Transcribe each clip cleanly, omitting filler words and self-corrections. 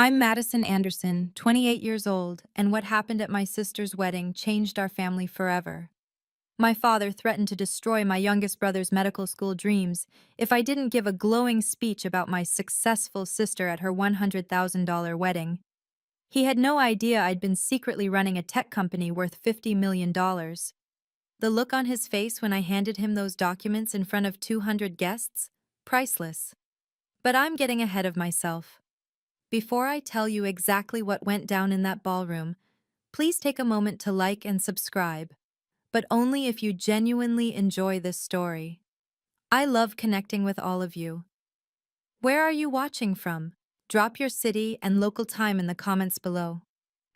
I'm Madison Anderson, 28 years old, and what happened at my sister's wedding changed our family forever. My father threatened to destroy my youngest brother's medical school dreams if I didn't give a glowing speech about my successful sister at her $100,000 wedding. He had no idea I'd been secretly running a tech company worth $50 million. The look on his face when I handed him those documents in front of 200 guests? Priceless. But I'm getting ahead of myself. Before I tell you exactly what went down in that ballroom, please take a moment to like and subscribe, but only if you genuinely enjoy this story. I love connecting with all of you. Where are you watching from? Drop your city and local time in the comments below.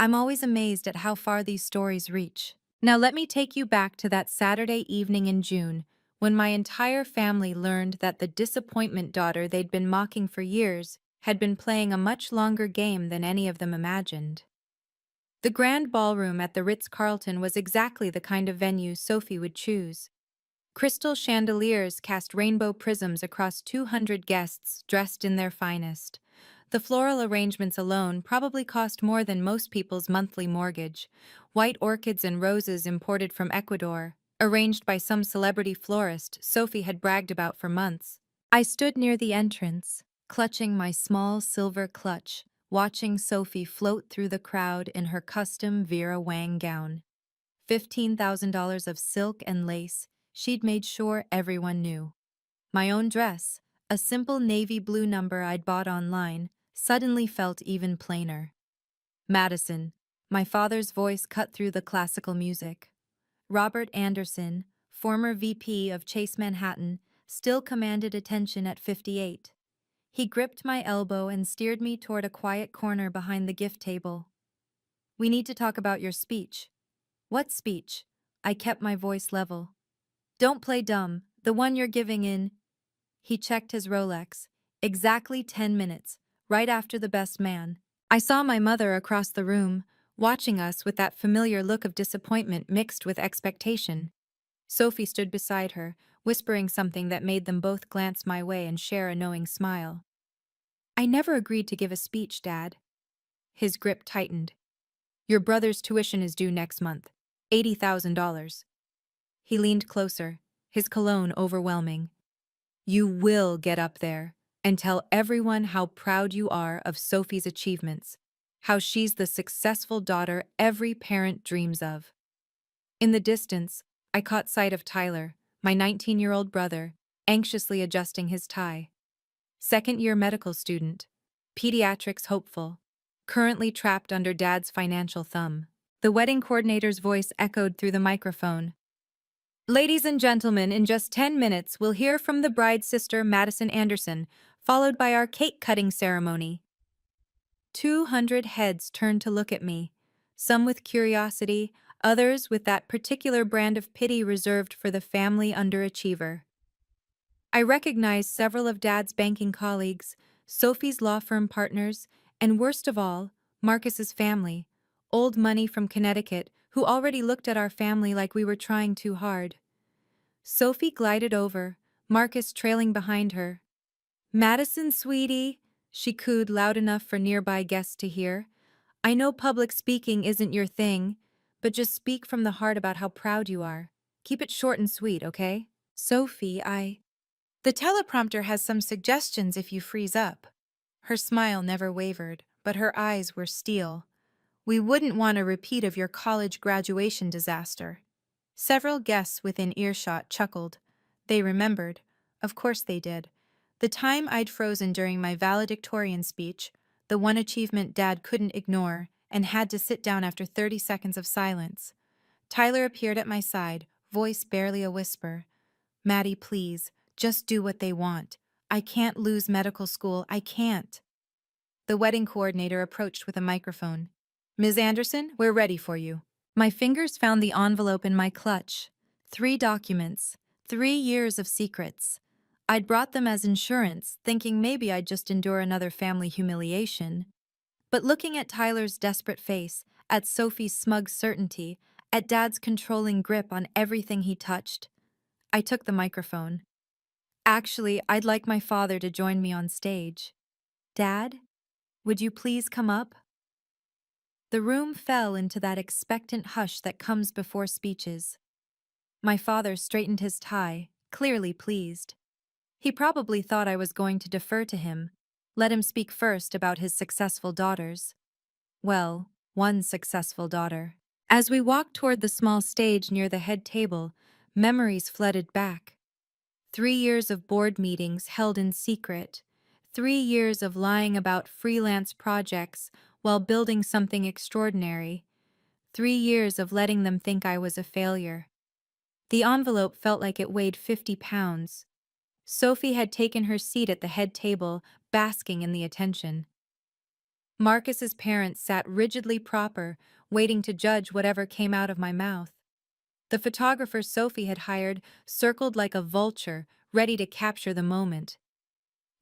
I'm always amazed at how far these stories reach. Now let me take you back to that Saturday evening in June, when my entire family learned that the disappointment daughter they'd been mocking for years had been playing a much longer game than any of them imagined. The grand ballroom at the Ritz-Carlton was exactly the kind of venue Sophie would choose. Crystal chandeliers cast rainbow prisms across 200 guests dressed in their finest. The floral arrangements alone probably cost more than most people's monthly mortgage. White orchids and roses imported from Ecuador, arranged by some celebrity florist Sophie had bragged about for months. I stood near the entrance, clutching my small silver clutch, watching Sophie float through the crowd in her custom Vera Wang gown. $15,000 of silk and lace, she'd made sure everyone knew. My own dress, a simple navy blue number I'd bought online, suddenly felt even plainer. Madison, my father's voice cut through the classical music. Robert Anderson, former VP of Chase Manhattan, still commanded attention at 58. He gripped my elbow and steered me toward a quiet corner behind the gift table. "We need to talk about your speech." "What speech?" I kept my voice level. "Don't play dumb, the one you're giving in." He checked his Rolex. Exactly 10 minutes, right after the best man. I saw my mother across the room, watching us with that familiar look of disappointment mixed with expectation. Sophie stood beside her, whispering something that made them both glance my way and share a knowing smile. "I never agreed to give a speech, Dad." His grip tightened. "Your brother's tuition is due next month. $80,000. He leaned closer, his cologne overwhelming. "You will get up there and tell everyone how proud you are of Sophie's achievements, how she's the successful daughter every parent dreams of." In the distance, I caught sight of Tyler, my 19-year-old brother, anxiously adjusting his tie. Second-year medical student, pediatrics hopeful, currently trapped under Dad's financial thumb. The wedding coordinator's voice echoed through the microphone. "Ladies and gentlemen, in just 10 minutes, we'll hear from the bride's sister, Madison Anderson, followed by our cake-cutting ceremony." 200 heads turned to look at me, some with curiosity, others with that particular brand of pity reserved for the family underachiever. I recognized several of Dad's banking colleagues, Sophie's law firm partners, and worst of all, Marcus's family, old money from Connecticut, who already looked at our family like we were trying too hard. Sophie glided over, Marcus trailing behind her. "Madison, sweetie," she cooed loud enough for nearby guests to hear. "I know public speaking isn't your thing, but just speak from the heart about how proud you are. Keep it short and sweet, okay?" "Sophie, the teleprompter has some suggestions if you freeze up." Her smile never wavered, but her eyes were steel. "We wouldn't want a repeat of your college graduation disaster." Several guests within earshot chuckled. They remembered. Of course they did. The time I'd frozen during my valedictorian speech, the one achievement Dad couldn't ignore, and had to sit down after 30 seconds of silence. Tyler appeared at my side, voice barely a whisper. "Maddie, please, just do what they want. I can't lose medical school, I can't." The wedding coordinator approached with a microphone. "Ms. Anderson, we're ready for you." My fingers found the envelope in my clutch. 3 documents, 3 years of secrets. I'd brought them as insurance, thinking maybe I'd just endure another family humiliation. But looking at Tyler's desperate face, at Sophie's smug certainty, at Dad's controlling grip on everything he touched, I took the microphone. "Actually, I'd like my father to join me on stage." "Dad?" Would you please come up? The room fell into that expectant hush that comes before speeches. My father straightened his tie, clearly pleased. He probably thought I was going to defer to him, let him speak first about his successful daughters. Well, one successful daughter. As we walked toward the small stage near the head table, memories flooded back. 3 years of board meetings held in secret. 3 years of lying about freelance projects while building something extraordinary. 3 years of letting them think I was a failure. The envelope felt like it weighed 50 pounds. Sophie had taken her seat at the head table, basking in the attention. Marcus's parents sat rigidly proper, waiting to judge whatever came out of my mouth. The photographer Sophie had hired circled like a vulture, ready to capture the moment.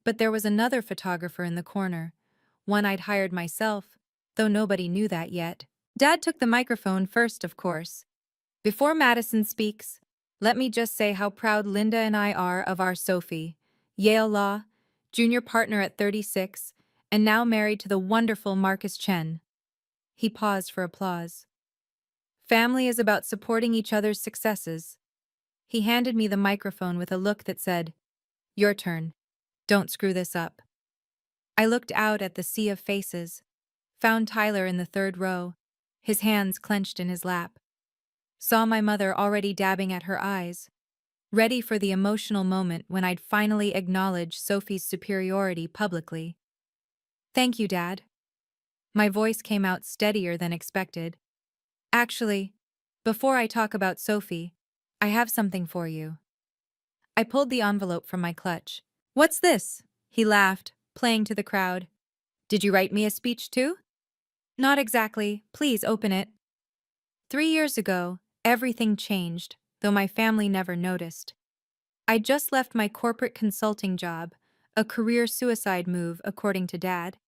But there was another photographer in the corner, one I'd hired myself, though nobody knew that yet. Dad took the microphone first, of course. Before Madison speaks, let me just say how proud Linda and I are of our Sophie, Yale Law, junior partner at 36, and now married to the wonderful Marcus Chen. He paused for applause. Family is about supporting each other's successes. He handed me the microphone with a look that said, "Your turn. Don't screw this up." I looked out at the sea of faces, found Tyler in the third row, his hands clenched in his lap. Saw my mother already dabbing at her eyes, ready for the emotional moment when I'd finally acknowledge Sophie's superiority publicly. "Thank you, Dad." My voice came out steadier than expected. "Actually, before I talk about Sophie, I have something for you." I pulled the envelope from my clutch. "What's this?" He laughed, playing to the crowd. "Did you write me a speech too?" "Not exactly. Please open it." 3 years ago, everything changed, though my family never noticed. I just left my corporate consulting job, a career suicide move according to Dad.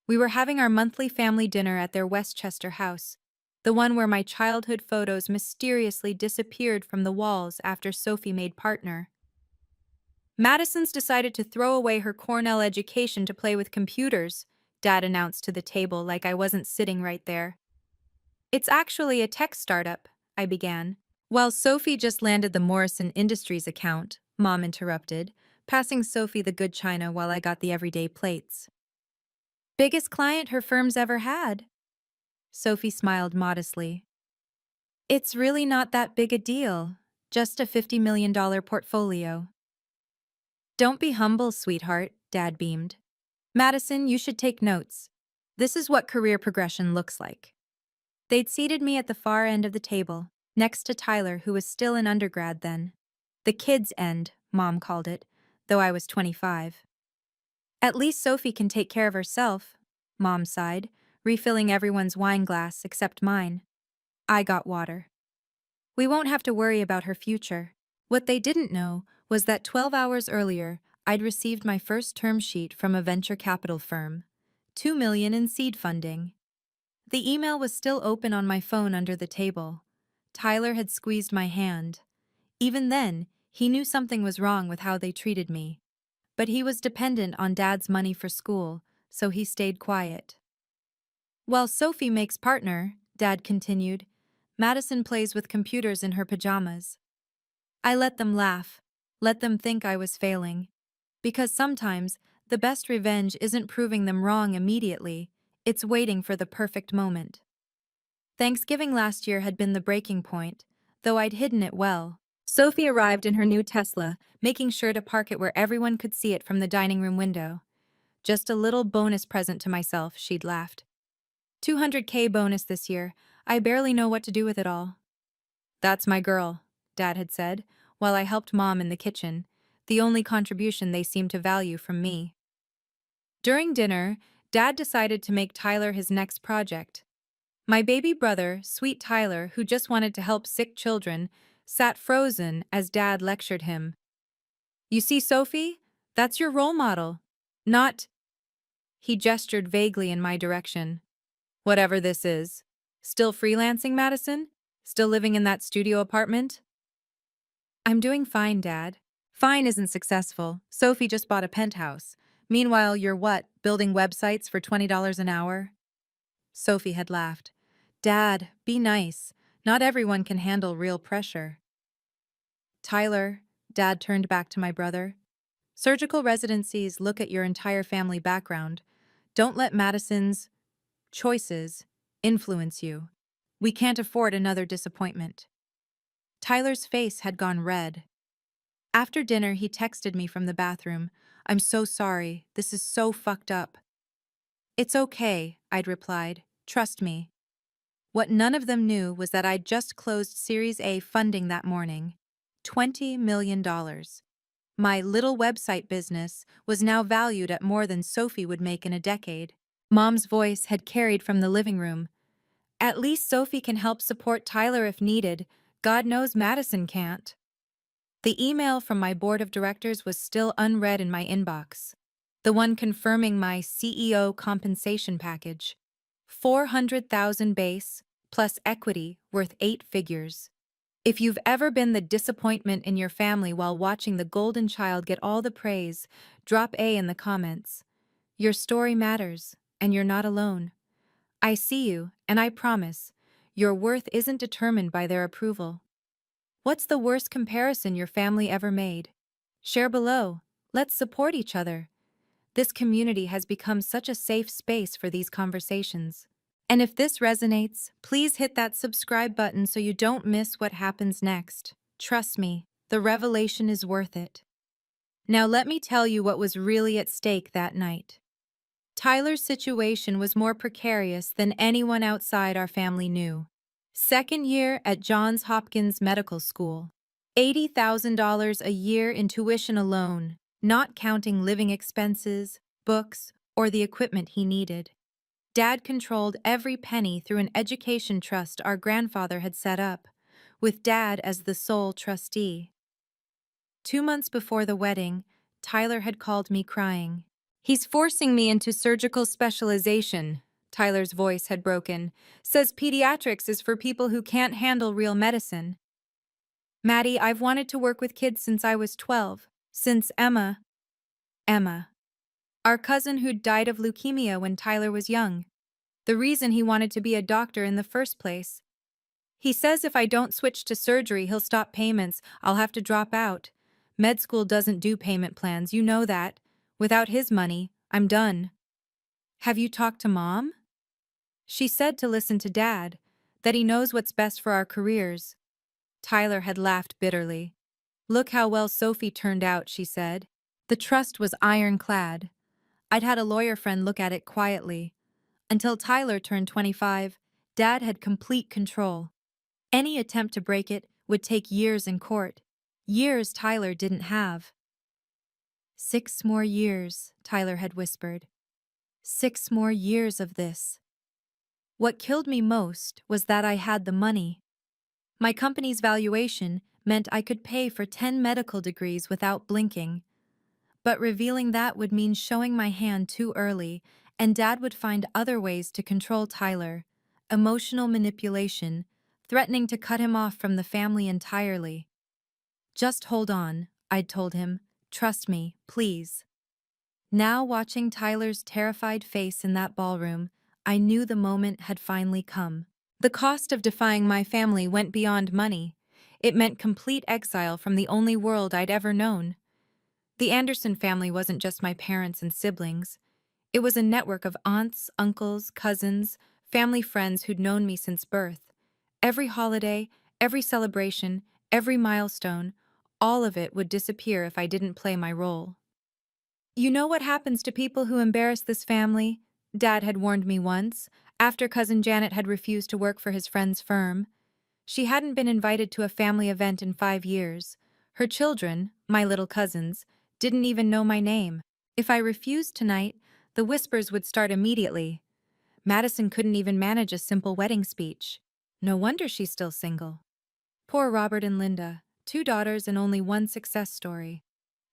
We were having our monthly family dinner at their Westchester house, the one where my childhood photos mysteriously disappeared from the walls after Sophie made partner. "Madison's decided to throw away her Cornell education to play with computers," Dad announced to the table like I wasn't sitting right there. "It's actually a tech startup," I began. "Well, Sophie just landed the Morrison Industries account," Mom interrupted, passing Sophie the good china while I got the everyday plates. "Biggest client her firm's ever had." Sophie smiled modestly. "It's really not that big a deal, just a $50 million portfolio." "Don't be humble, sweetheart," Dad beamed. "Madison, you should take notes. This is what career progression looks like." They'd seated me at the far end of the table, next to Tyler, who was still an undergrad then. The kids' end, Mom called it, though I was 25. "At least Sophie can take care of herself," Mom sighed, refilling everyone's wine glass except mine. I got water. "We won't have to worry about her future." What they didn't know was that 12 hours earlier, I'd received my first term sheet from a venture capital firm. $2 million in seed funding. The email was still open on my phone under the table. Tyler had squeezed my hand. Even then, he knew something was wrong with how they treated me. But he was dependent on Dad's money for school, so he stayed quiet. "While Sophie makes partner," Dad continued, "Madison plays with computers in her pajamas." I let them laugh, let them think I was failing. Because sometimes, the best revenge isn't proving them wrong immediately, it's waiting for the perfect moment. Thanksgiving last year had been the breaking point, though I'd hidden it well. Sophie arrived in her new Tesla, making sure to park it where everyone could see it from the dining room window. "Just a little bonus present to myself," she'd laughed. "200K bonus this year. I barely know what to do with it all." "That's my girl," Dad had said, while I helped Mom in the kitchen, the only contribution they seemed to value from me. During dinner, Dad decided to make Tyler his next project. My baby brother, sweet Tyler, who just wanted to help sick children, sat frozen as Dad lectured him. "You see, Sophie? That's your role model. Not—" He gestured vaguely in my direction. "Whatever this is. Still freelancing, Madison? Still living in that studio apartment?" "I'm doing fine, Dad." "Fine isn't successful. Sophie just bought a penthouse. Meanwhile, you're what, building websites for $20 an hour? Sophie had laughed. Dad, be nice. Not everyone can handle real pressure. Tyler, Dad turned back to my brother. Surgical residencies look at your entire family background. Don't let Madison's choices influence you. We can't afford another disappointment. Tyler's face had gone red. After dinner, he texted me from the bathroom. I'm so sorry. This is so fucked up. It's okay, I'd replied. Trust me. What none of them knew was that I'd just closed Series A funding that morning. $20 million. My little website business was now valued at more than Sophie would make in a decade. Mom's voice had carried from the living room. At least Sophie can help support Tyler if needed. God knows Madison can't. The email from my board of directors was still unread in my inbox. The one confirming my CEO compensation package. 400,000 base, plus equity worth 8 figures. If you've ever been the disappointment in your family while watching the golden child get all the praise, drop A in the comments. Your story matters, and you're not alone. I see you, and I promise, your worth isn't determined by their approval. What's the worst comparison your family ever made? Share below. Let's support each other. This community has become such a safe space for these conversations. And if this resonates, please hit that subscribe button so you don't miss what happens next. Trust me, the revelation is worth it. Now let me tell you what was really at stake that night. Tyler's situation was more precarious than anyone outside our family knew. Second year at Johns Hopkins Medical School. $80,000 a year in tuition alone, not counting living expenses, books, or the equipment he needed. Dad controlled every penny through an education trust our grandfather had set up, with Dad as the sole trustee. 2 months before the wedding, Tyler had called me crying. He's forcing me into surgical specialization, Tyler's voice had broken. Says pediatrics is for people who can't handle real medicine. Maddie, I've wanted to work with kids since I was 12, since Emma, our cousin who'd died of leukemia when Tyler was young. The reason he wanted to be a doctor in the first place. He says if I don't switch to surgery, he'll stop payments, I'll have to drop out. Med school doesn't do payment plans, you know that. Without his money, I'm done. Have you talked to Mom? She said to listen to Dad, that he knows what's best for our careers. Tyler had laughed bitterly. Look how well Sophie turned out, she said. The trust was ironclad. I'd had a lawyer friend look at it quietly. Until Tyler turned 25, Dad had complete control. Any attempt to break it would take years in court. Years Tyler didn't have. 6 more years, Tyler had whispered. 6 more years of this. What killed me most was that I had the money. My company's valuation meant I could pay for 10 medical degrees without blinking. But revealing that would mean showing my hand too early, and Dad would find other ways to control Tyler. Emotional manipulation, threatening to cut him off from the family entirely. Just hold on, I'd told him. Trust me, please. Now watching Tyler's terrified face in that ballroom, I knew the moment had finally come. The cost of defying my family went beyond money. It meant complete exile from the only world I'd ever known. The Anderson family wasn't just my parents and siblings. It was a network of aunts, uncles, cousins, family friends who'd known me since birth. Every holiday, every celebration, every milestone, all of it would disappear if I didn't play my role. You know what happens to people who embarrass this family? Dad had warned me once, after Cousin Janet had refused to work for his friend's firm. She hadn't been invited to a family event in 5 years. Her children, my little cousins, didn't even know my name. If I refused tonight, the whispers would start immediately. Madison couldn't even manage a simple wedding speech. No wonder she's still single. Poor Robert and Linda, 2 daughters and only one success story.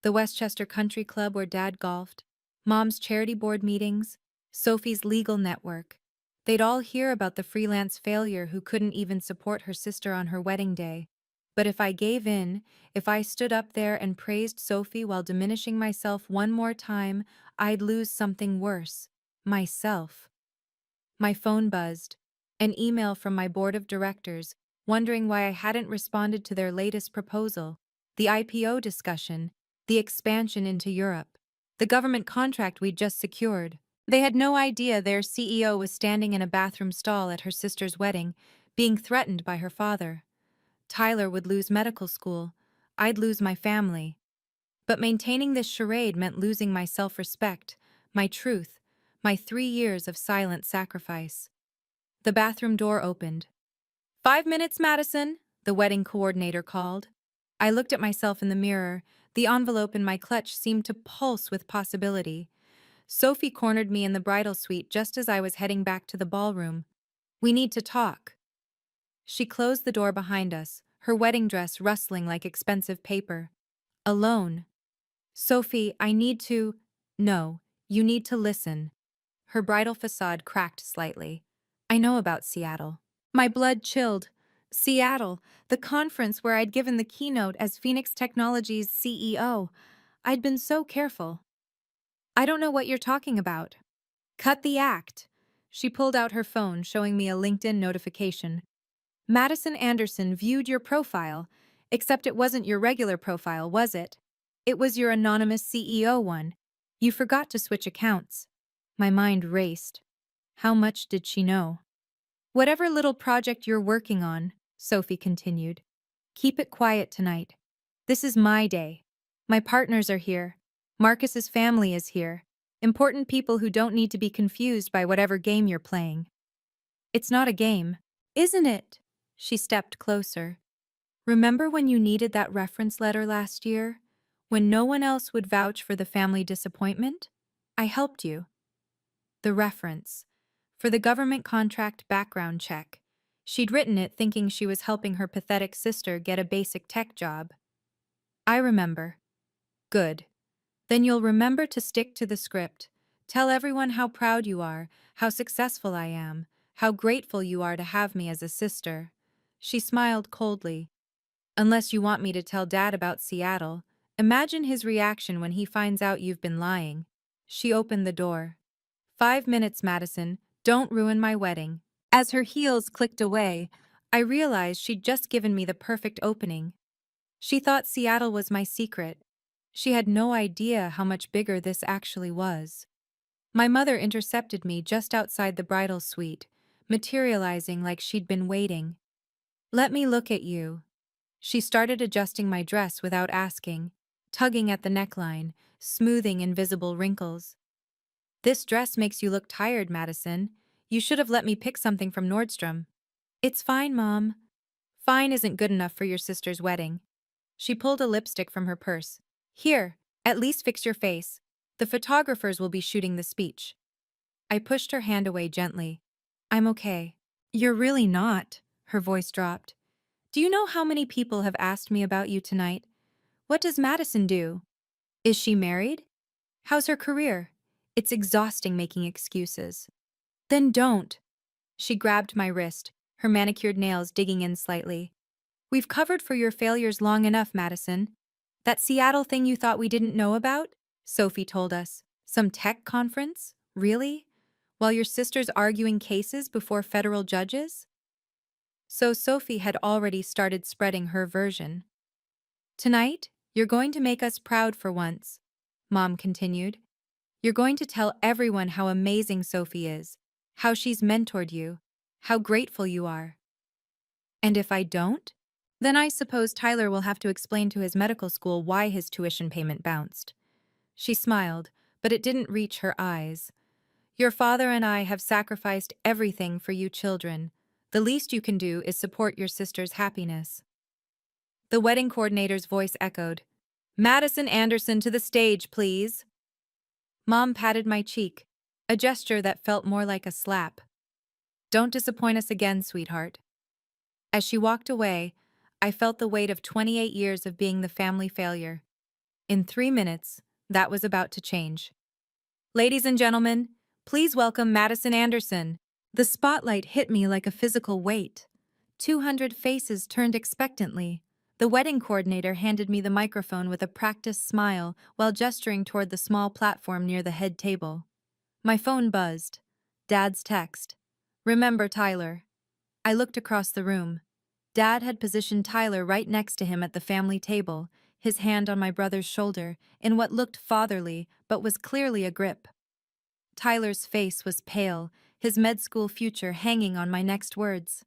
The Westchester Country Club where Dad golfed, Mom's charity board meetings, Sophie's legal network. They'd all hear about the freelance failure who couldn't even support her sister on her wedding day. But if I gave in, if I stood up there and praised Sophie while diminishing myself one more time, I'd lose something worse. Myself. My phone buzzed. An email from my board of directors, wondering why I hadn't responded to their latest proposal, the IPO discussion, the expansion into Europe, the government contract we'd just secured. They had no idea their CEO was standing in a bathroom stall at her sister's wedding, being threatened by her father. Tyler would lose medical school. I'd lose my family. But maintaining this charade meant losing my self-respect, my truth, my 3 years of silent sacrifice. The bathroom door opened. 5 minutes, Madison, the wedding coordinator called. I looked at myself in the mirror. The envelope in my clutch seemed to pulse with possibility. Sophie cornered me in the bridal suite just as I was heading back to the ballroom. We need to talk. She closed the door behind us, her wedding dress rustling like expensive paper. Alone. Sophie, I need to… No, you need to listen. Her bridal facade cracked slightly. I know about Seattle. My blood chilled. Seattle, the conference where I'd given the keynote as Phoenix Technologies CEO. I'd been so careful. I don't know what you're talking about. Cut the act. She pulled out her phone, showing me a LinkedIn notification. Madison Anderson viewed your profile, except it wasn't your regular profile, was it? It was your anonymous CEO one. You forgot to switch accounts. My mind raced. How much did she know? Whatever little project you're working on, Sophie continued, keep it quiet tonight. This is my day. My partners are here. Marcus's family is here. Important people who don't need to be confused by whatever game you're playing. It's not a game, isn't it? She stepped closer. Remember when you needed that reference letter last year? When no one else would vouch for the family disappointment? I helped you. The reference. For the government contract background check. She'd written it thinking she was helping her pathetic sister get a basic tech job. I remember. Good. Then you'll remember to stick to the script. Tell everyone how proud you are, how successful I am, how grateful you are to have me as a sister. She smiled coldly. Unless you want me to tell Dad about Seattle, imagine his reaction when he finds out you've been lying. She opened the door. 5 minutes, Madison. Don't ruin my wedding. As her heels clicked away, I realized she'd just given me the perfect opening. She thought Seattle was my secret. She had no idea how much bigger this actually was. My mother intercepted me just outside the bridal suite, materializing like she'd been waiting. Let me look at you. She started adjusting my dress without asking, tugging at the neckline, smoothing invisible wrinkles. This dress makes you look tired, Madison. You should have let me pick something from Nordstrom. It's fine, Mom. Fine isn't good enough for your sister's wedding. She pulled a lipstick from her purse. Here, at least fix your face. The photographers will be shooting the speech. I pushed her hand away gently. I'm okay. You're really not, her voice dropped. Do you know how many people have asked me about you tonight? What does Madison do? Is she married? How's her career? It's exhausting making excuses. Then don't. She grabbed my wrist, her manicured nails digging in slightly. We've covered for your failures long enough, Madison. That Seattle thing you thought we didn't know about? Sophie told us. Some tech conference? Really? While your sister's arguing cases before federal judges? So Sophie had already started spreading her version. Tonight, you're going to make us proud for once, Mom continued. You're going to tell everyone how amazing Sophie is, how she's mentored you, how grateful you are. And if I don't? Then I suppose Tyler will have to explain to his medical school why his tuition payment bounced. She smiled, but it didn't reach her eyes. Your father and I have sacrificed everything for you children. The least you can do is support your sister's happiness. The wedding coordinator's voice echoed. Madison Anderson to the stage, please. Mom patted my cheek, a gesture that felt more like a slap. Don't disappoint us again, sweetheart. As she walked away, I felt the weight of 28 years of being the family failure. In 3 minutes, that was about to change. Ladies and gentlemen, please welcome Madison Anderson. The spotlight hit me like a physical weight. 200 faces turned expectantly. The wedding coordinator handed me the microphone with a practiced smile while gesturing toward the small platform near the head table. My phone buzzed. Dad's text. "Remember Tyler." I looked across the room. Dad had positioned Tyler right next to him at the family table, his hand on my brother's shoulder, in what looked fatherly but was clearly a grip. Tyler's face was pale, his med school future hanging on my next words.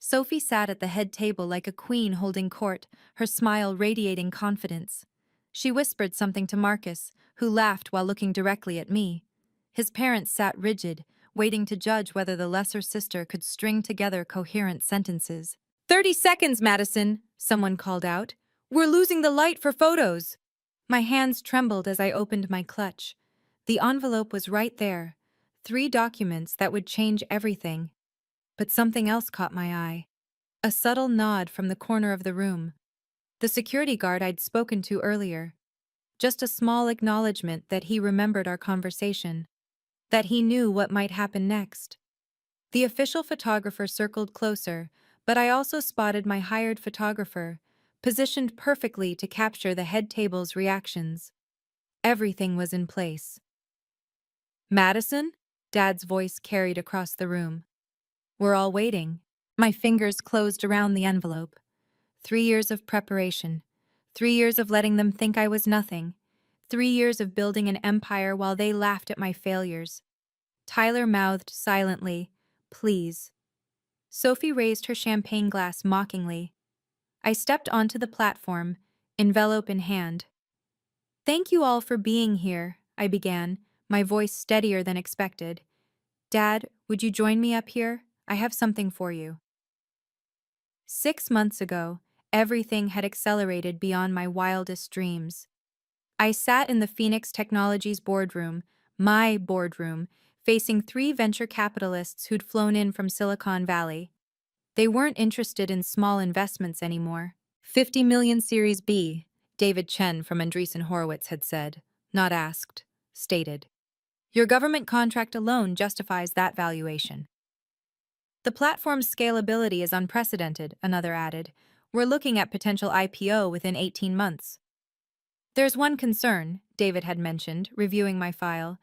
Sophie sat at the head table like a queen holding court, her smile radiating confidence. She whispered something to Marcus, who laughed while looking directly at me. His parents sat rigid, waiting to judge whether the lesser sister could string together coherent sentences. 30 seconds, Madison, someone called out. "We're losing the light for photos." My hands trembled as I opened my clutch. The envelope was right there. 3 documents that would change everything. But something else caught my eye. A subtle nod from the corner of the room. The security guard I'd spoken to earlier. Just a small acknowledgement that he remembered our conversation. That he knew what might happen next. The official photographer circled closer, but I also spotted my hired photographer, positioned perfectly to capture the head table's reactions. Everything was in place. "Madison?" Dad's voice carried across the room. "We're all waiting." My fingers closed around the envelope. 3 years of preparation. 3 years of letting them think I was nothing. 3 years of building an empire while they laughed at my failures. Tyler mouthed silently, "Please." Sophie raised her champagne glass mockingly. I stepped onto the platform, envelope in hand. "Thank you all for being here," I began, my voice steadier than expected. "Dad, would you join me up here? I have something for you." 6 months ago, everything had accelerated beyond my wildest dreams. I sat in the Phoenix Technologies boardroom, my boardroom, facing 3 venture capitalists who'd flown in from Silicon Valley. They weren't interested in small investments anymore. 50 million Series B, David Chen from Andreessen Horowitz had said, not asked, stated. "Your government contract alone justifies that valuation." "The platform's scalability is unprecedented," another added. "We're looking at potential IPO within 18 months. "There's one concern," David had mentioned, reviewing my file.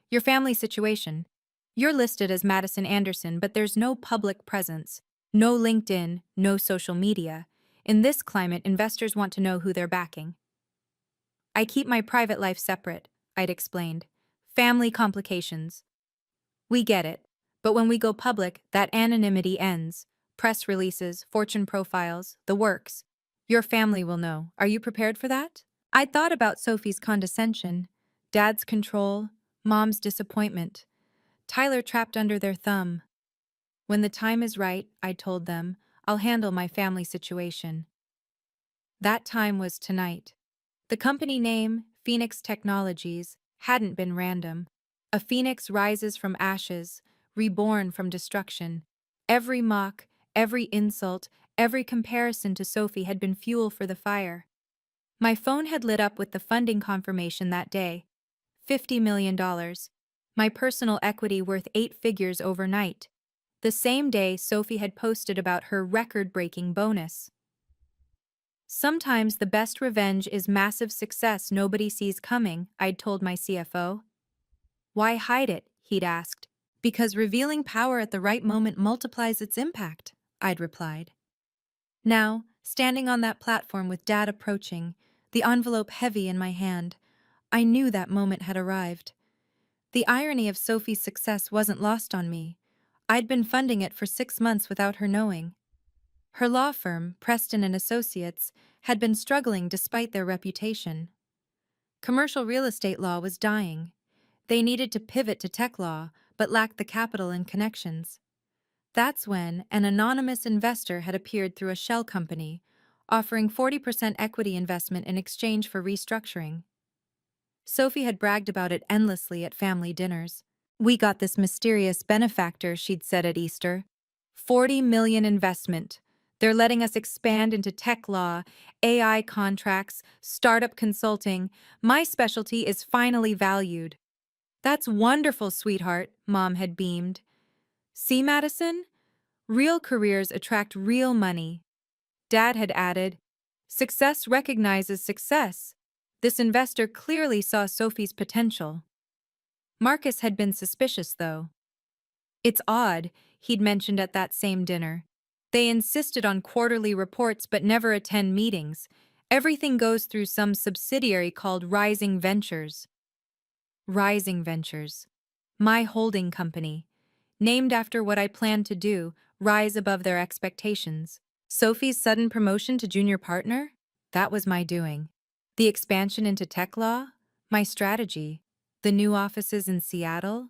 "Your family situation. You're listed as Madison Anderson, but there's no public presence. No LinkedIn, no social media. In this climate, investors want to know who they're backing." "I keep my private life separate," I'd explained. "Family complications." "We get it. But when we go public, that anonymity ends. Press releases, fortune profiles, the works. Your family will know. Are you prepared for that?" I'd thought about Sophie's condescension, Dad's control, Mom's disappointment. Tyler trapped under their thumb. "When the time is right," I told them, "I'll handle my family situation." That time was tonight. The company name, Phoenix Technologies, hadn't been random. A phoenix rises from ashes, reborn from destruction. Every mock, every insult, every comparison to Sophie had been fuel for the fire. My phone had lit up with the funding confirmation that day. $50 million. My personal equity worth 8 figures overnight. The same day Sophie had posted about her record-breaking bonus. "Sometimes the best revenge is massive success nobody sees coming," I'd told my CFO. "Why hide it?" he'd asked. "Because revealing power at the right moment multiplies its impact," I'd replied. Now, standing on that platform with Dad approaching, the envelope heavy in my hand, I knew that moment had arrived. The irony of Sophie's success wasn't lost on me. I'd been funding it for 6 months without her knowing. Her law firm, Preston and Associates, had been struggling despite their reputation. Commercial real estate law was dying. They needed to pivot to tech law, but lacked the capital and connections. That's when an anonymous investor had appeared through a shell company, offering 40% equity investment in exchange for restructuring. Sophie had bragged about it endlessly at family dinners. "We got this mysterious benefactor," she'd said at Easter. 40 million investment. They're letting us expand into tech law, AI contracts, startup consulting. My specialty is finally valued." "That's wonderful, sweetheart," Mom had beamed. "See, Madison? Real careers attract real money." Dad had added, Success recognizes success. This investor clearly saw Sophie's potential. Marcus had been suspicious, though. It's odd, he'd mentioned at that same dinner. They insisted on quarterly reports but never attend meetings. Everything goes through some subsidiary called Rising Ventures. Rising Ventures. My holding company. Named after what I plan to do, rise above their expectations. Sophie's sudden promotion to junior partner? That was my doing. The expansion into tech law? My strategy. The new offices in Seattle?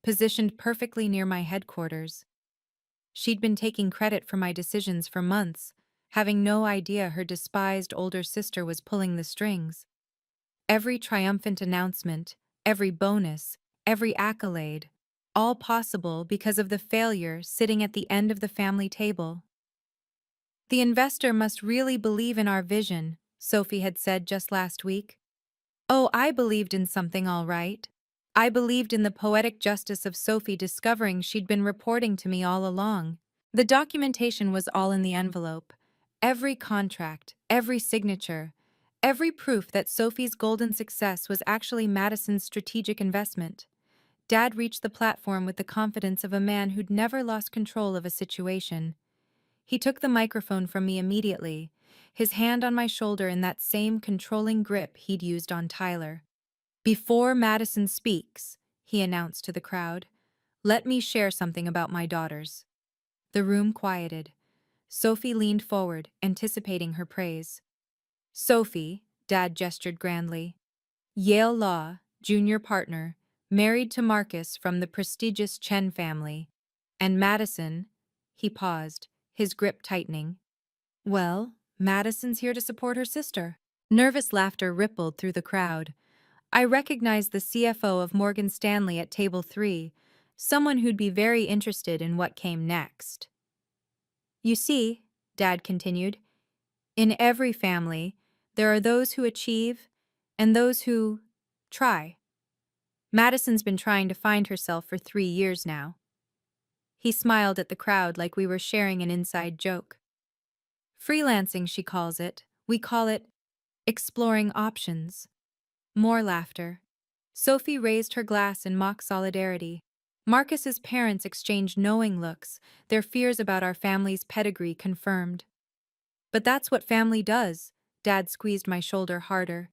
Positioned perfectly near my headquarters. She'd been taking credit for my decisions for months, having no idea her despised older sister was pulling the strings. Every triumphant announcement, every bonus, every accolade, all possible because of the failure sitting at the end of the family table. The investor must really believe in our vision, Sophie had said just last week. Oh, I believed in something all right. I believed in the poetic justice of Sophie discovering she'd been reporting to me all along. The documentation was all in the envelope. Every contract, every signature, every proof that Sophie's golden success was actually Madison's strategic investment. Dad reached the platform with the confidence of a man who'd never lost control of a situation. He took the microphone from me immediately, his hand on my shoulder in that same controlling grip he'd used on Tyler. Before Madison speaks, he announced to the crowd, let me share something about my daughters. The room quieted. Sophie leaned forward, anticipating her praise. Sophie, Dad gestured grandly. Yale Law, junior partner, married to Marcus from the prestigious Chen family. And Madison, he paused, his grip tightening. Well, Madison's here to support her sister. Nervous laughter rippled through the crowd. I recognized the CFO of Morgan Stanley at table 3, someone who'd be very interested in what came next. You see, Dad continued, in every family, there are those who achieve and those who try. Madison's been trying to find herself for 3 years now. He smiled at the crowd like we were sharing an inside joke. Freelancing, she calls it. We call it exploring options. More laughter. Sophie raised her glass in mock solidarity. Marcus's parents exchanged knowing looks, their fears about our family's pedigree confirmed. But that's what family does, Dad squeezed my shoulder harder.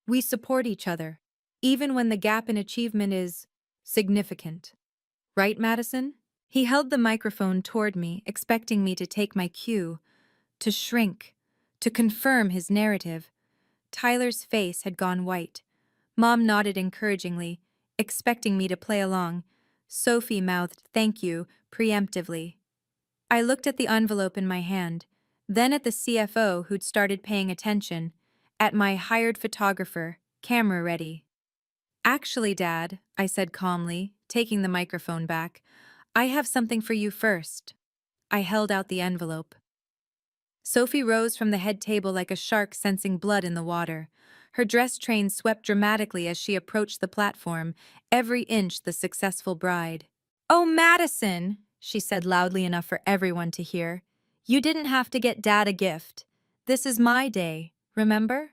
We support each other, even when the gap in achievement is significant. Right, Madison? He held the microphone toward me, expecting me to take my cue, to shrink, to confirm his narrative. Tyler's face had gone white. Mom nodded encouragingly, expecting me to play along. Sophie mouthed thank you preemptively. I looked at the envelope in my hand, then at the CFO who'd started paying attention, at my hired photographer, camera ready. Actually, Dad, I said calmly, taking the microphone back, I have something for you first. I held out the envelope. Sophie rose from the head table like a shark sensing blood in the water. Her dress train swept dramatically as she approached the platform, every inch the successful bride. Oh, Madison, she said loudly enough for everyone to hear. You didn't have to get Dad a gift. This is my day, remember?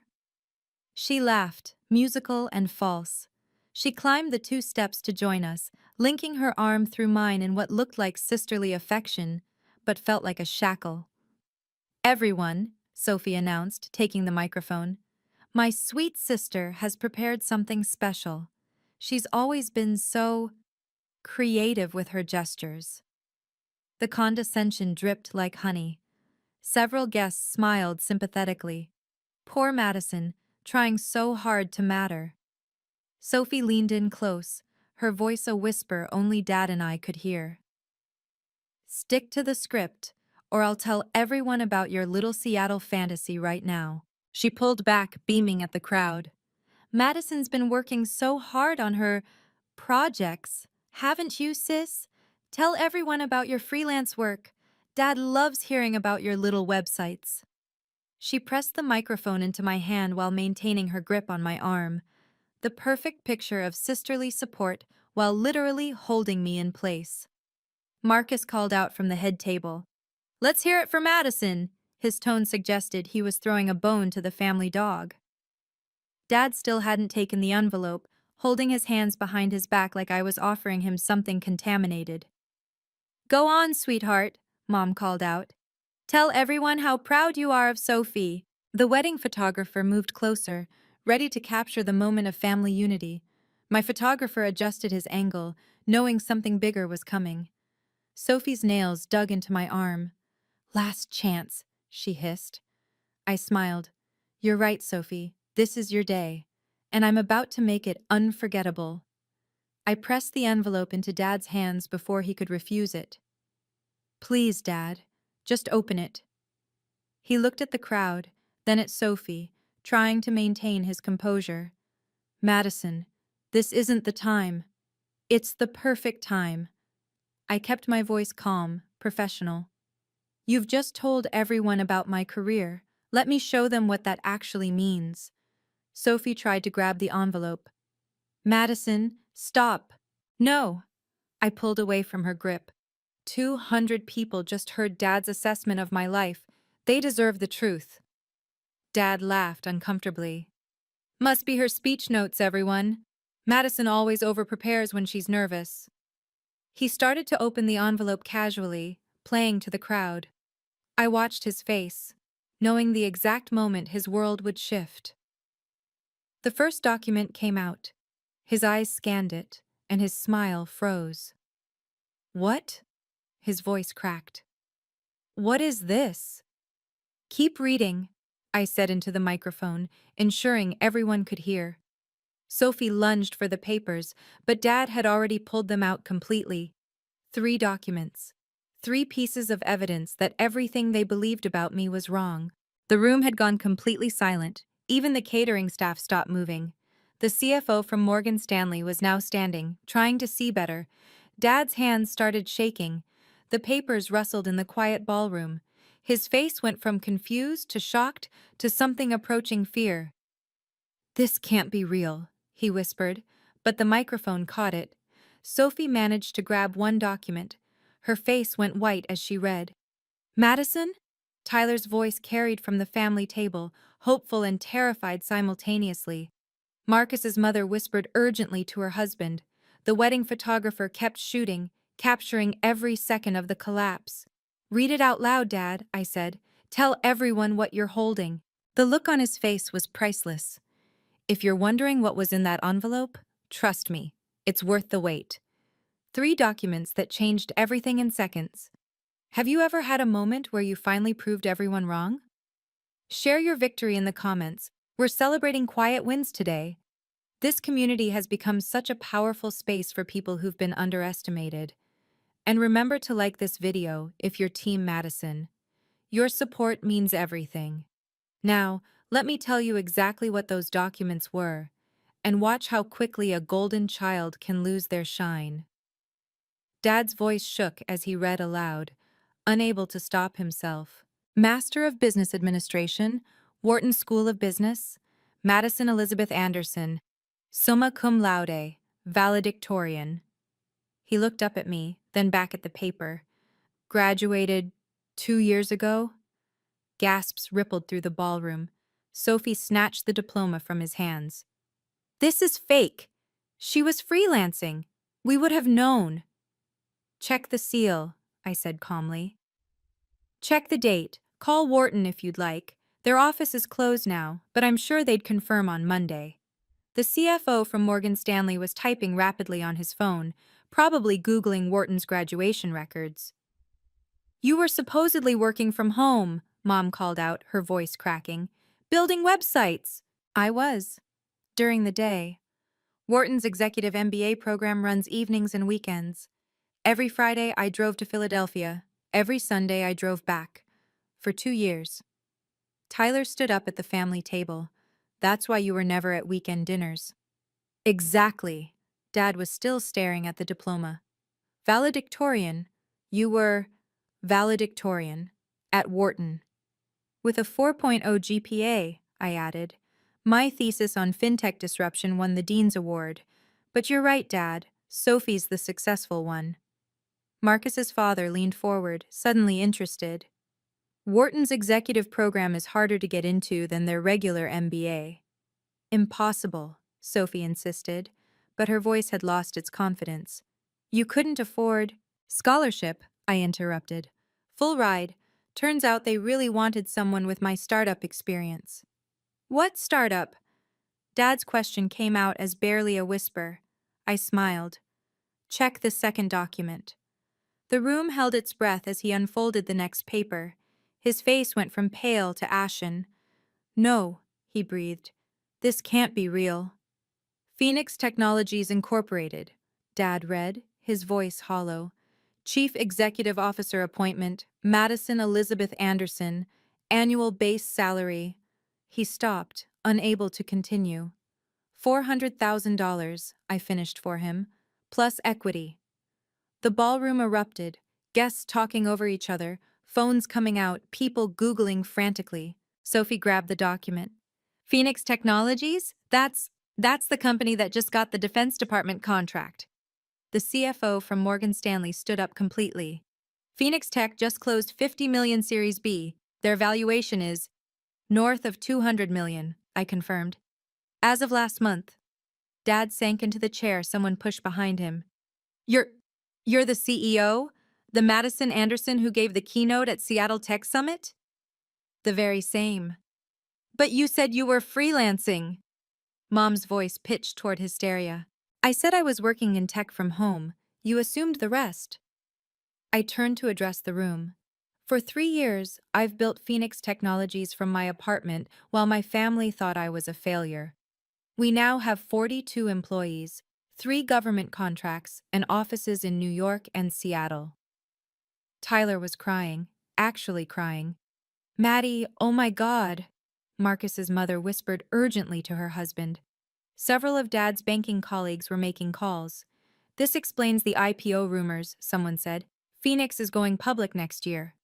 She laughed, musical and false. She climbed the 2 steps to join us, linking her arm through mine in what looked like sisterly affection, but felt like a shackle. Everyone, Sophie announced, taking the microphone. My sweet sister has prepared something special. She's always been so creative with her gestures. The condescension dripped like honey. Several guests smiled sympathetically. Poor Madison, trying so hard to matter. Sophie leaned in close, her voice a whisper only Dad and I could hear. Stick to the script, or I'll tell everyone about your little Seattle fantasy right now. She pulled back, beaming at the crowd. Madison's been working so hard on her projects. Haven't you, sis? Tell everyone about your freelance work. Dad loves hearing about your little websites. She pressed the microphone into my hand while maintaining her grip on my arm. The perfect picture of sisterly support while literally holding me in place. Marcus called out from the head table. Let's hear it for Madison. His tone suggested he was throwing a bone to the family dog. Dad still hadn't taken the envelope, holding his hands behind his back like I was offering him something contaminated. "Go on, sweetheart," Mom called out. "Tell everyone how proud you are of Sophie." The wedding photographer moved closer, ready to capture the moment of family unity. My photographer adjusted his angle, knowing something bigger was coming. Sophie's nails dug into my arm. "Last chance," she hissed. I smiled. "You're right, Sophie. This is your day. And I'm about to make it unforgettable." I pressed the envelope into Dad's hands before he could refuse it. "Please, Dad, just open it." He looked at the crowd, then at Sophie, trying to maintain his composure. "Madison, this isn't the time. It's the perfect time." I kept my voice calm, professional. "You've just told everyone about my career. Let me show them what that actually means." Sophie tried to grab the envelope. "Madison, stop." "No." I pulled away from her grip. 200 people just heard Dad's assessment of my life. They deserve the truth. Dad laughed uncomfortably. "Must be her speech notes, everyone. Madison always overprepares when she's nervous." He started to open the envelope casually, playing to the crowd. I watched his face, knowing the exact moment his world would shift. The first document came out. His eyes scanned it, and his smile froze. "What?" His voice cracked. "What is this?" "Keep reading," I said into the microphone, ensuring everyone could hear. Sophie lunged for the papers, but Dad had already pulled them out completely. 3 documents. 3 pieces of evidence that everything they believed about me was wrong. The room had gone completely silent. Even the catering staff stopped moving. The CFO from Morgan Stanley was now standing, trying to see better. Dad's hands started shaking. The papers rustled in the quiet ballroom. His face went from confused to shocked to something approaching fear. "This can't be real," he whispered, but the microphone caught it. Sophie managed to grab one document. Her face went white as she read. "Madison?" Tyler's voice carried from the family table, hopeful and terrified simultaneously. Marcus's mother whispered urgently to her husband. The wedding photographer kept shooting, capturing every second of the collapse. "Read it out loud, Dad," I said. "Tell everyone what you're holding." The look on his face was priceless. "If you're wondering what was in that envelope, trust me, it's worth the wait." 3 documents that changed everything in seconds. Have you ever had a moment where you finally proved everyone wrong? Share your victory in the comments. We're celebrating quiet wins today. This community has become such a powerful space for people who've been underestimated. And remember to like this video if you're Team Madison. Your support means everything. Now, let me tell you exactly what those documents were, and watch how quickly a golden child can lose their shine. Dad's voice shook as he read aloud, unable to stop himself. Master of Business Administration, Wharton School of Business, Madison Elizabeth Anderson, summa cum laude, valedictorian. He looked up at me, then back at the paper. "Graduated 2 years ago?" Gasps rippled through the ballroom. Sophie snatched the diploma from his hands. "This is fake. She was freelancing. We would have known." "Check the seal," I said calmly. "Check the date. Call Wharton if you'd like. Their office is closed now, but I'm sure they'd confirm on Monday." The CFO from Morgan Stanley was typing rapidly on his phone, probably Googling Wharton's graduation records. "You were supposedly working from home," Mom called out, her voice cracking. "Building websites." I was. During the day. Wharton's executive MBA program runs evenings and weekends. Every Friday I drove to Philadelphia. Every Sunday I drove back. For 2 years. Tyler stood up at the family table. "That's why you were never at weekend dinners." "Exactly." Dad was still staring at the diploma. "Valedictorian. You were valedictorian at Wharton. With a 4.0 GPA, I added. "My thesis on fintech disruption won the Dean's Award. But you're right, Dad. Sophie's the successful one." Marcus's father leaned forward, suddenly interested. Wharton's executive program is harder to get into than their regular MBA. Impossible, Sophie insisted, but her voice had lost its confidence. You couldn't afford scholarship, I interrupted. Full ride. Turns out they really wanted someone with my startup experience. What startup? Dad's question came out as barely a whisper. I smiled. Check the second document. The room held its breath as he unfolded the next paper. His face went from pale to ashen. No, he breathed. This can't be real. Phoenix Technologies Incorporated, Dad read, his voice hollow. Chief Executive Officer appointment, Madison Elizabeth Anderson, annual base salary. He stopped, unable to continue. $400,000, I finished for him, plus equity. The ballroom erupted, guests talking over each other, phones coming out, people Googling frantically. Sophie grabbed the document. Phoenix Technologies? That's the company that just got the Defense Department contract. The CFO from Morgan Stanley stood up completely. Phoenix Tech just closed 50 million Series B. Their valuation is north of 200 million, I confirmed. As of last month. Dad sank into the chair someone pushed behind him. You're the CEO? The Madison Anderson who gave the keynote at Seattle Tech Summit? The very same. But you said you were freelancing. Mom's voice pitched toward hysteria. I said I was working in tech from home. You assumed the rest. I turned to address the room. For 3 years, I've built Phoenix Technologies from my apartment while my family thought I was a failure. We now have 42 employees, 3 government contracts, and offices in New York and Seattle. Tyler was crying, actually crying. Maddie, oh my God. Marcus's mother whispered urgently to her husband. Several of Dad's banking colleagues were making calls. This explains the IPO rumors, someone said. Phoenix is going public next year.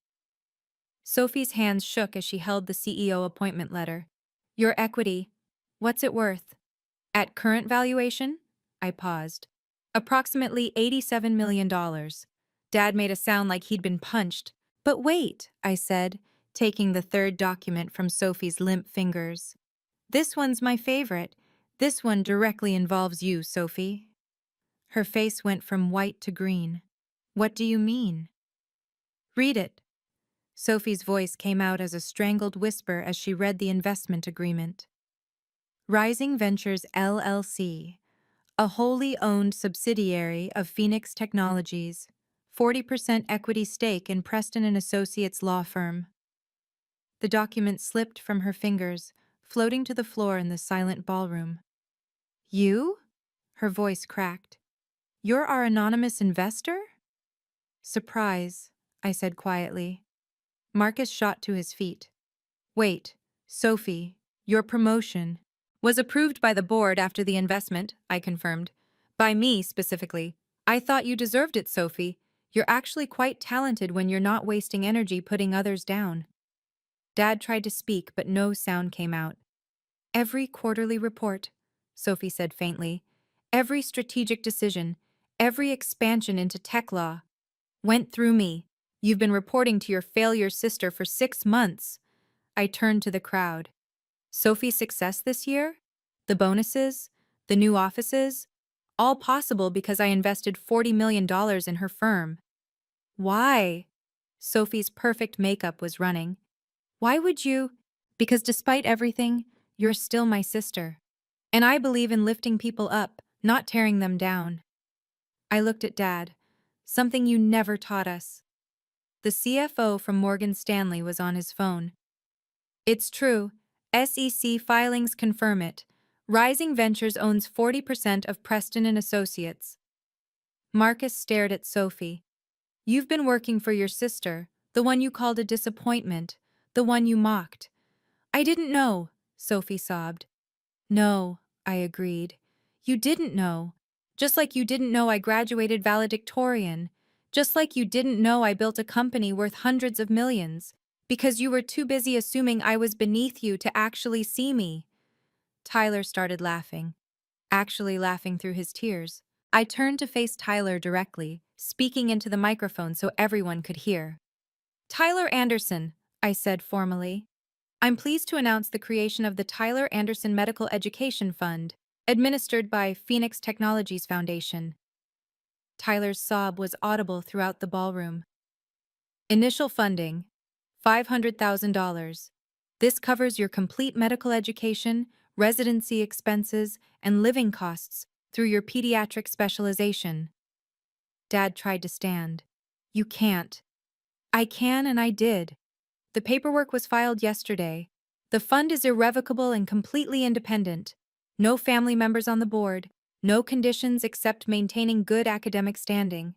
Sophie's hands shook as she held the CEO appointment letter. Your equity, what's it worth? At current valuation? I paused. Approximately $87 million. Dad made a sound like he'd been punched. But wait, I said, taking the third document from Sophie's limp fingers. This one's my favorite. This one directly involves you, Sophie. Her face went from white to green. What do you mean? Read it. Sophie's voice came out as a strangled whisper as she read the investment agreement. Rising Ventures LLC, a wholly owned subsidiary of Phoenix Technologies, 40% equity stake in Preston and Associates law firm. The document slipped from her fingers, floating to the floor in the silent ballroom. You? Her voice cracked. You're our anonymous investor? Surprise, I said quietly. Marcus shot to his feet. Wait, Sophie, your promotion was approved by the board after the investment, I confirmed. By me, specifically. I thought you deserved it, Sophie. You're actually quite talented when you're not wasting energy putting others down. Dad tried to speak, but no sound came out. Every quarterly report, Sophie said faintly, every strategic decision, every expansion into tech law, went through me. You've been reporting to your failure sister for 6 months. I turned to the crowd. Sophie's success this year? The bonuses? The new offices? All possible because I invested $40 million in her firm. Why? Sophie's perfect makeup was running. Why would you? Because despite everything, you're still my sister. And I believe in lifting people up, not tearing them down. I looked at Dad. Something you never taught us. The CFO from Morgan Stanley was on his phone. It's true. SEC filings confirm it. Rising Ventures owns 40% of Preston and Associates. Marcus stared at Sophie. You've been working for your sister, the one you called a disappointment, the one you mocked. I didn't know, Sophie sobbed. No, I agreed. You didn't know. Just like you didn't know I graduated valedictorian. Just like you didn't know I built a company worth hundreds of millions. Because you were too busy assuming I was beneath you to actually see me. Tyler started laughing, actually laughing through his tears. I turned to face Tyler directly, speaking into the microphone so everyone could hear. Tyler Anderson, I said formally. I'm pleased to announce the creation of the Tyler Anderson Medical Education Fund, administered by Phoenix Technologies Foundation. Tyler's sob was audible throughout the ballroom. Initial funding, $500,000. This covers your complete medical education, residency expenses, and living costs through your pediatric specialization. Dad tried to stand. You can't. I can and I did. The paperwork was filed yesterday. The fund is irrevocable and completely independent. No family members on the board. No conditions except maintaining good academic standing.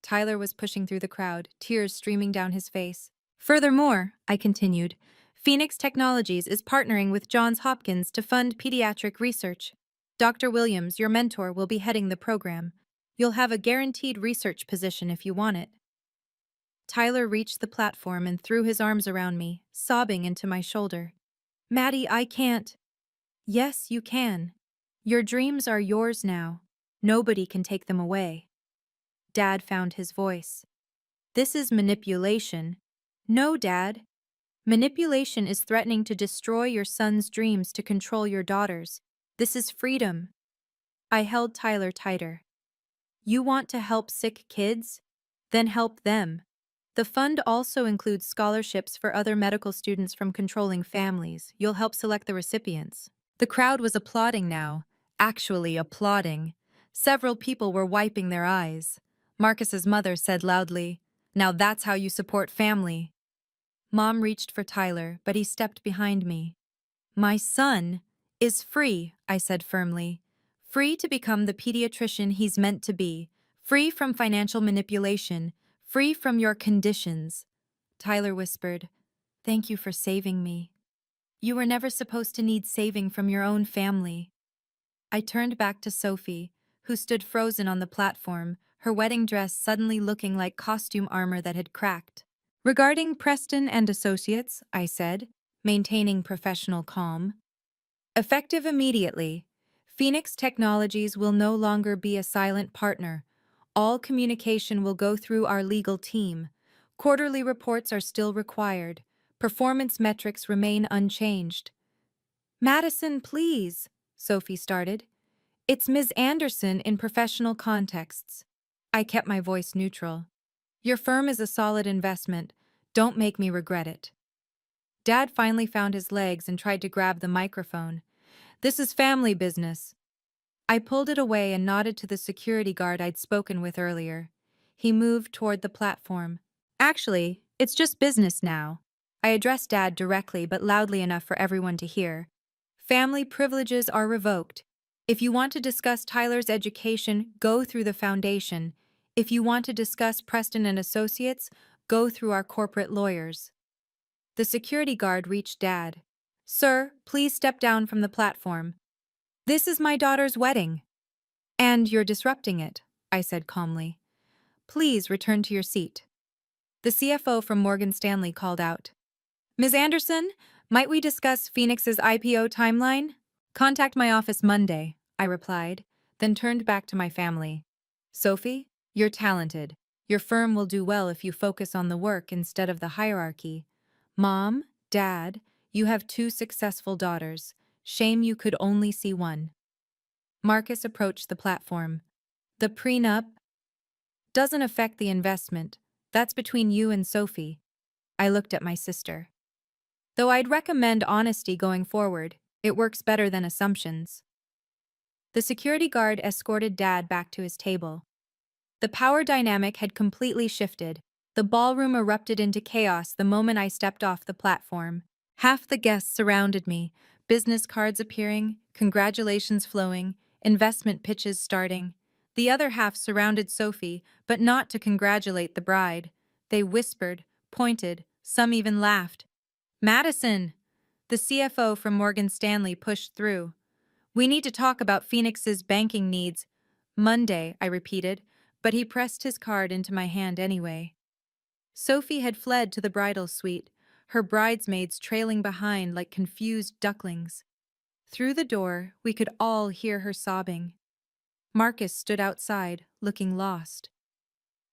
Tyler was pushing through the crowd, tears streaming down his face. Furthermore, I continued, Phoenix Technologies is partnering with Johns Hopkins to fund pediatric research. Dr. Williams, your mentor, will be heading the program. You'll have a guaranteed research position if you want it. Tyler reached the platform and threw his arms around me, sobbing into my shoulder. Maddie, I can't. Yes, you can. Your dreams are yours now. Nobody can take them away. Dad found his voice. This is manipulation. No, Dad. Manipulation is threatening to destroy your son's dreams to control your daughter's. This is freedom. I held Tyler tighter. You want to help sick kids? Then help them. The fund also includes scholarships for other medical students from controlling families. You'll help select the recipients. The crowd was applauding now, actually applauding. Several people were wiping their eyes. Marcus's mother said loudly, "Now that's how you support family." Mom reached for Tyler, but he stepped behind me. My son is free, I said firmly. Free to become the pediatrician he's meant to be. Free from financial manipulation. Free from your conditions. Tyler whispered, "Thank you for saving me. You were never supposed to need saving from your own family." I turned back to Sophie, who stood frozen on the platform, her wedding dress suddenly looking like costume armor that had cracked. Regarding Preston and Associates, I said, maintaining professional calm. Effective immediately, Phoenix Technologies will no longer be a silent partner. All communication will go through our legal team. Quarterly reports are still required. Performance metrics remain unchanged. Madison, please, Sophie started. It's Ms. Anderson in professional contexts. I kept my voice neutral. Your firm is a solid investment. Don't make me regret it. Dad finally found his legs and tried to grab the microphone. This is family business. I pulled it away and nodded to the security guard I'd spoken with earlier. He moved toward the platform. Actually, it's just business now. I addressed Dad directly but loudly enough for everyone to hear. Family privileges are revoked. If you want to discuss Tyler's education, go through the foundation. If you want to discuss Preston and Associates, go through our corporate lawyers. The security guard reached Dad. Sir, please step down from the platform. This is my daughter's wedding. And you're disrupting it, I said calmly. Please return to your seat. The CFO from Morgan Stanley called out. Ms. Anderson, might we discuss Phoenix's IPO timeline? Contact my office Monday, I replied, then turned back to my family. Sophie, you're talented. Your firm will do well if you focus on the work instead of the hierarchy. Mom, Dad, you have two successful daughters. Shame you could only see one. Marcus approached the platform. The prenup doesn't affect the investment. That's between you and Sophie. I looked at my sister. Though I'd recommend honesty going forward, it works better than assumptions. The security guard escorted Dad back to his table. The power dynamic had completely shifted. The ballroom erupted into chaos the moment I stepped off the platform. Half the guests surrounded me, business cards appearing, congratulations flowing, investment pitches starting. The other half surrounded Sophie, but not to congratulate the bride. They whispered, pointed, some even laughed. Madison! The CFO from Morgan Stanley pushed through. We need to talk about Phoenix's banking needs. Monday, I repeated, but he pressed his card into my hand anyway. Sophie had fled to the bridal suite, her bridesmaids trailing behind like confused ducklings. Through the door, we could all hear her sobbing. Marcus stood outside, looking lost.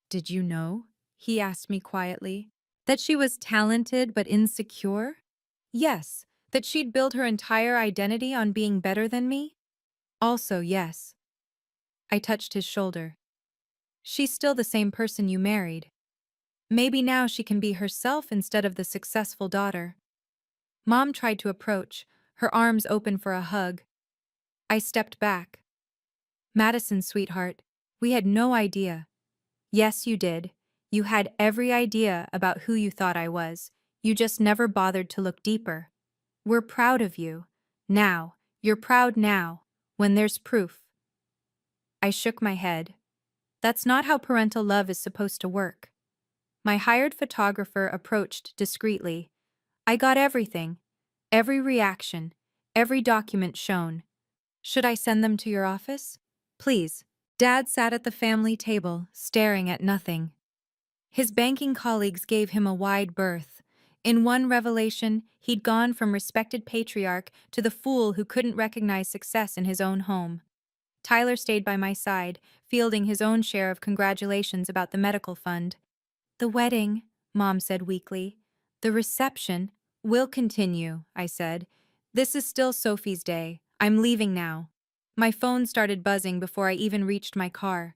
Did you know? He asked me quietly. That she was talented but insecure? Yes. That she'd build her entire identity on being better than me? Also, yes. I touched his shoulder. She's still the same person you married. Maybe now she can be herself instead of the successful daughter. Mom tried to approach, her arms open for a hug. I stepped back. Madison, sweetheart, we had no idea. Yes, you did. You had every idea about who you thought I was. You just never bothered to look deeper. We're proud of you. Now, you're proud now, when there's proof. I shook my head. That's not how parental love is supposed to work. My hired photographer approached discreetly. I got everything. Every reaction. Every document shown. Should I send them to your office? Please. Dad sat at the family table, staring at nothing. His banking colleagues gave him a wide berth. In one revelation, he'd gone from respected patriarch to the fool who couldn't recognize success in his own home. Tyler stayed by my side, fielding his own share of congratulations about the medical fund. The wedding, Mom said weakly. The reception. Will continue, I said. This is still Sophie's day. I'm leaving now. My phone started buzzing before I even reached my car.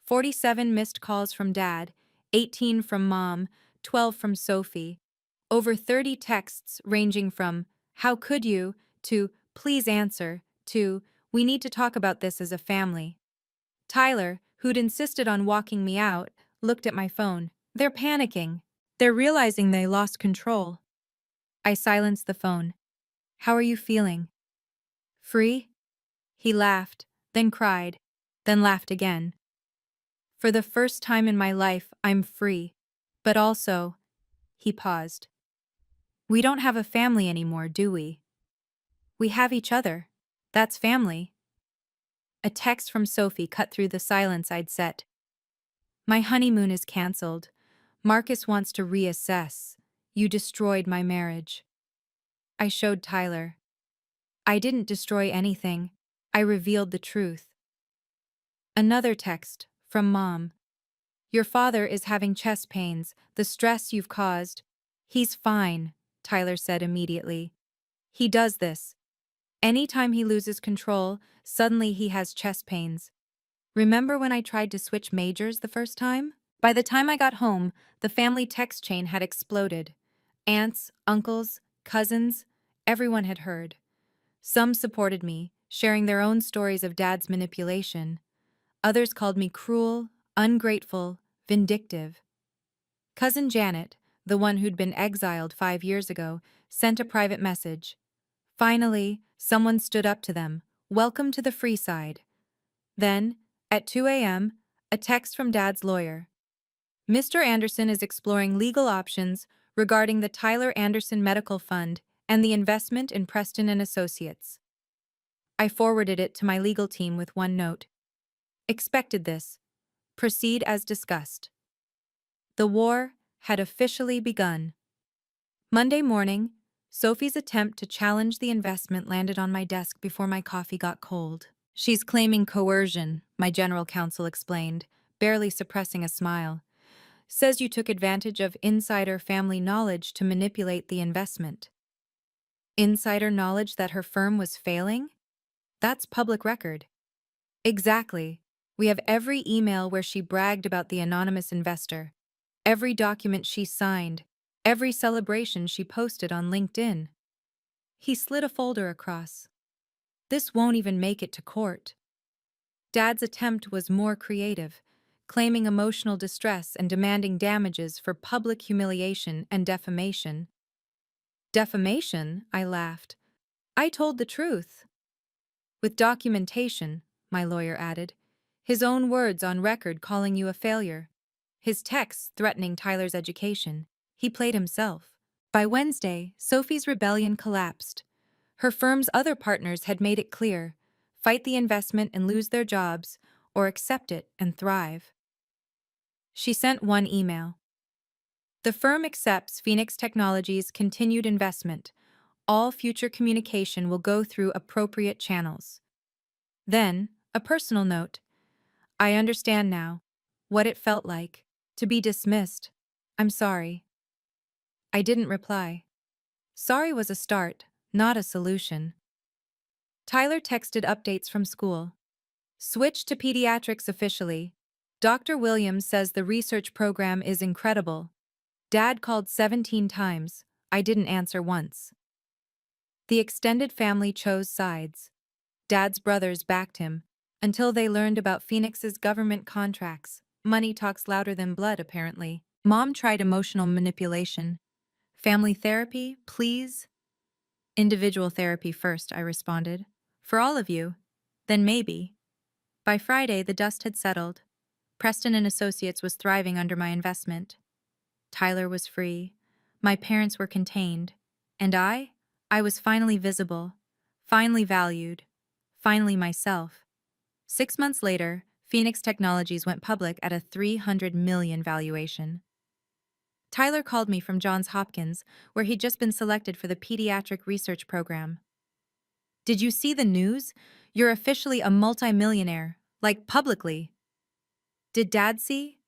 47 missed calls from Dad, 18 from Mom, 12 from Sophie. Over 30 texts ranging from, "How could you?" to, "Please answer," to, "We need to talk about this as a family." Tyler, who'd insisted on walking me out, looked at my phone. They're panicking. They're realizing they lost control. I silenced the phone. How are you feeling? Free? He laughed, then cried, then laughed again. For the first time in my life, I'm free. But also, he paused. We don't have a family anymore, do we? We have each other. That's family. A text from Sophie cut through the silence I'd set. My honeymoon is cancelled. Marcus wants to reassess. You destroyed my marriage. I showed Tyler. I didn't destroy anything. I revealed the truth. Another text, from Mom. Your father is having chest pains, the stress you've caused. He's fine, Tyler said immediately. He does this. Anytime he loses control, suddenly he has chest pains. Remember when I tried to switch majors the first time? By the time I got home, the family text chain had exploded. Aunts, uncles, cousins, everyone had heard. Some supported me, sharing their own stories of Dad's manipulation. Others called me cruel, ungrateful, vindictive. Cousin Janet, the one who'd been exiled 5 years ago, sent a private message. Finally, someone stood up to them. Welcome to the free side. Then, at 2 a.m., a text from Dad's lawyer. Mr. Anderson is exploring legal options regarding the Tyler Anderson Medical Fund and the investment in Preston and Associates. I forwarded it to my legal team with one note. Expected this. Proceed as discussed. The war had officially begun. Monday morning, Sophie's attempt to challenge the investment landed on my desk before my coffee got cold. She's claiming coercion, my general counsel explained, barely suppressing a smile. Says you took advantage of insider family knowledge to manipulate the investment. Insider knowledge that her firm was failing? That's public record. Exactly. We have every email where she bragged about the anonymous investor, every document she signed, every celebration she posted on LinkedIn. He slid a folder across. This won't even make it to court. Dad's attempt was more creative, claiming emotional distress and demanding damages for public humiliation and defamation. Defamation? I laughed. I told the truth. With documentation, my lawyer added. His own words on record calling you a failure. His texts threatening Tyler's education. He played himself. By Wednesday, Sophie's rebellion collapsed. Her firm's other partners had made it clear: fight the investment and lose their jobs, or accept it and thrive. She sent one email. The firm accepts Phoenix Technologies' continued investment. All future communication will go through appropriate channels. Then, a personal note. I understand now what it felt like to be dismissed. I'm sorry. I didn't reply. Sorry was a start, not a solution. Tyler texted updates from school. Switch to pediatrics officially. Dr. Williams says the research program is incredible. Dad called 17 times. I didn't answer once. The extended family chose sides. Dad's brothers backed him, until they learned about Phoenix's government contracts. Money talks louder than blood, apparently. Mom tried emotional manipulation. Family therapy, please? Individual therapy first, I responded. For all of you? Then maybe. By Friday, the dust had settled. Preston and Associates was thriving under my investment. Tyler was free. My parents were contained. And I was finally visible, finally valued, finally myself. 6 months later, Phoenix Technologies went public at a $300 million valuation. Tyler called me from Johns Hopkins, where he'd just been selected for the pediatric research program. Did you see the news? You're officially a multimillionaire, like publicly. Did Dad see?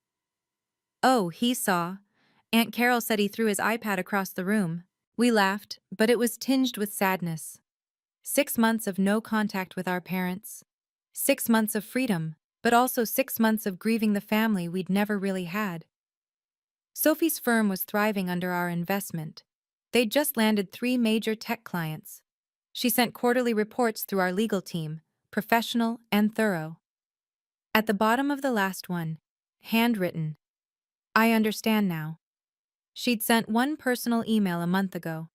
Oh, he saw. Aunt Carol said he threw his iPad across the room. We laughed, but it was tinged with sadness. 6 months of no contact with our parents. 6 months of freedom, but also 6 months of grieving the family we'd never really had. Sophie's firm was thriving under our investment. They'd just landed 3 major tech clients. She sent quarterly reports through our legal team, professional and thorough. At the bottom of the last one, handwritten, I understand now. She'd sent one personal email a month ago.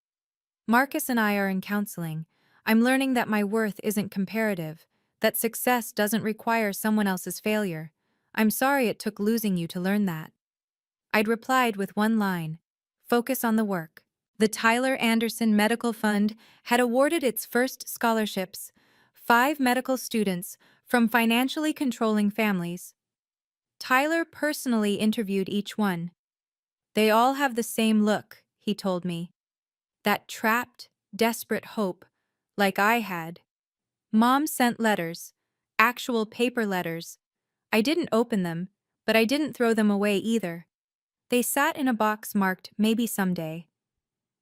Marcus and I are in counseling. I'm learning that my worth isn't comparative, that success doesn't require someone else's failure. I'm sorry it took losing you to learn that. I'd replied with one line, focus on the work. The Tyler Anderson Medical Fund had awarded its first scholarships, 5 medical students from financially controlling families. Tyler personally interviewed each one. They all have the same look, he told me. That trapped, desperate hope, like I had. Mom sent letters, actual paper letters. I didn't open them, but I didn't throw them away either. They sat in a box marked maybe someday.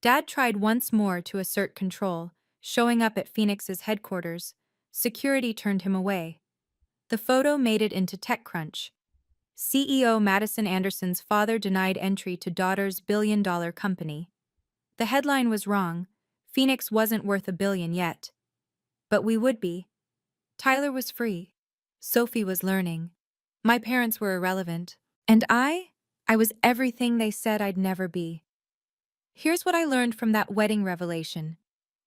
Dad tried once more to assert control, showing up at Phoenix's headquarters. Security turned him away. The photo made it into TechCrunch. CEO Madison Anderson's father denied entry to daughter's billion-dollar company. The headline was wrong. Phoenix wasn't worth $1 billion yet. But we would be. Tyler was free. Sophie was learning. My parents were irrelevant. And I was everything they said I'd never be. Here's what I learned from that wedding revelation.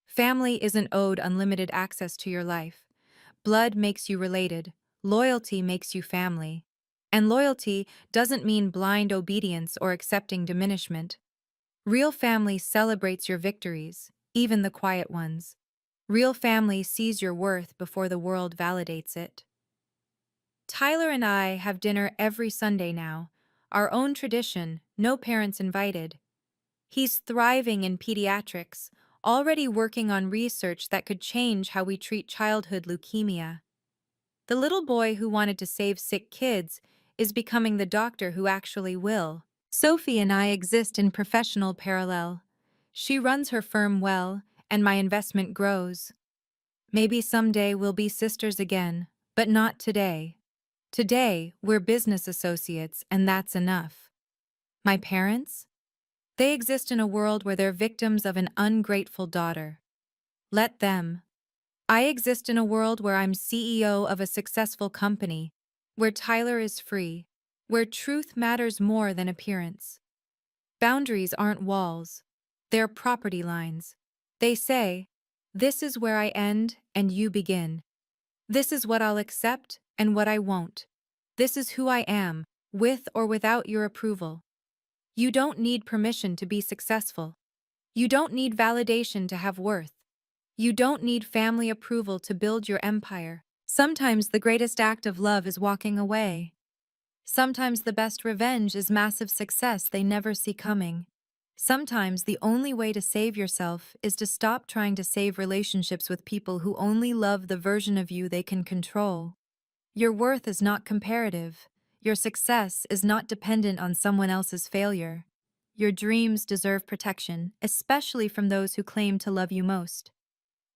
Family isn't owed unlimited access to your life. Blood makes you related. Loyalty makes you family. And loyalty doesn't mean blind obedience or accepting diminishment. Real family celebrates your victories, even the quiet ones. Real family sees your worth before the world validates it. Tyler and I have dinner every Sunday now, our own tradition, no parents invited. He's thriving in pediatrics, already working on research that could change how we treat childhood leukemia. The little boy who wanted to save sick kids is becoming the doctor who actually will. Sophie and I exist in professional parallel. She runs her firm well, and my investment grows. Maybe someday we'll be sisters again, but not today. Today, we're business associates, and that's enough. My parents? They exist in a world where they're victims of an ungrateful daughter. Let them. I exist in a world where I'm CEO of a successful company, where Tyler is free, where truth matters more than appearance. Boundaries aren't walls. They're property lines. They say, this is where I end and you begin. This is what I'll accept and what I won't. This is who I am, with or without your approval. You don't need permission to be successful. You don't need validation to have worth. You don't need family approval to build your empire. Sometimes the greatest act of love is walking away. Sometimes the best revenge is massive success they never see coming. Sometimes the only way to save yourself is to stop trying to save relationships with people who only love the version of you they can control. Your worth is not comparative. Your success is not dependent on someone else's failure. Your dreams deserve protection, especially from those who claim to love you most.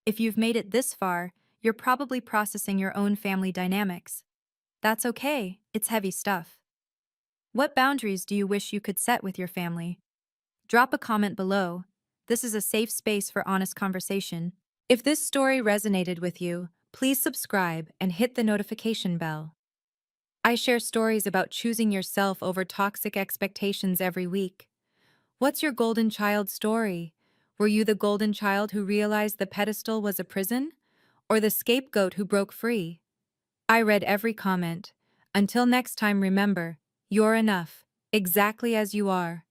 If you've made it this far, you're probably processing your own family dynamics. That's okay, it's heavy stuff. What boundaries do you wish you could set with your family? Drop a comment below. This is a safe space for honest conversation. If this story resonated with you, please subscribe and hit the notification bell. I share stories about choosing yourself over toxic expectations every week. What's your golden child story? Were you the golden child who realized the pedestal was a prison? Or the scapegoat who broke free? I read every comment. Until next time, remember, you're enough, exactly as you are.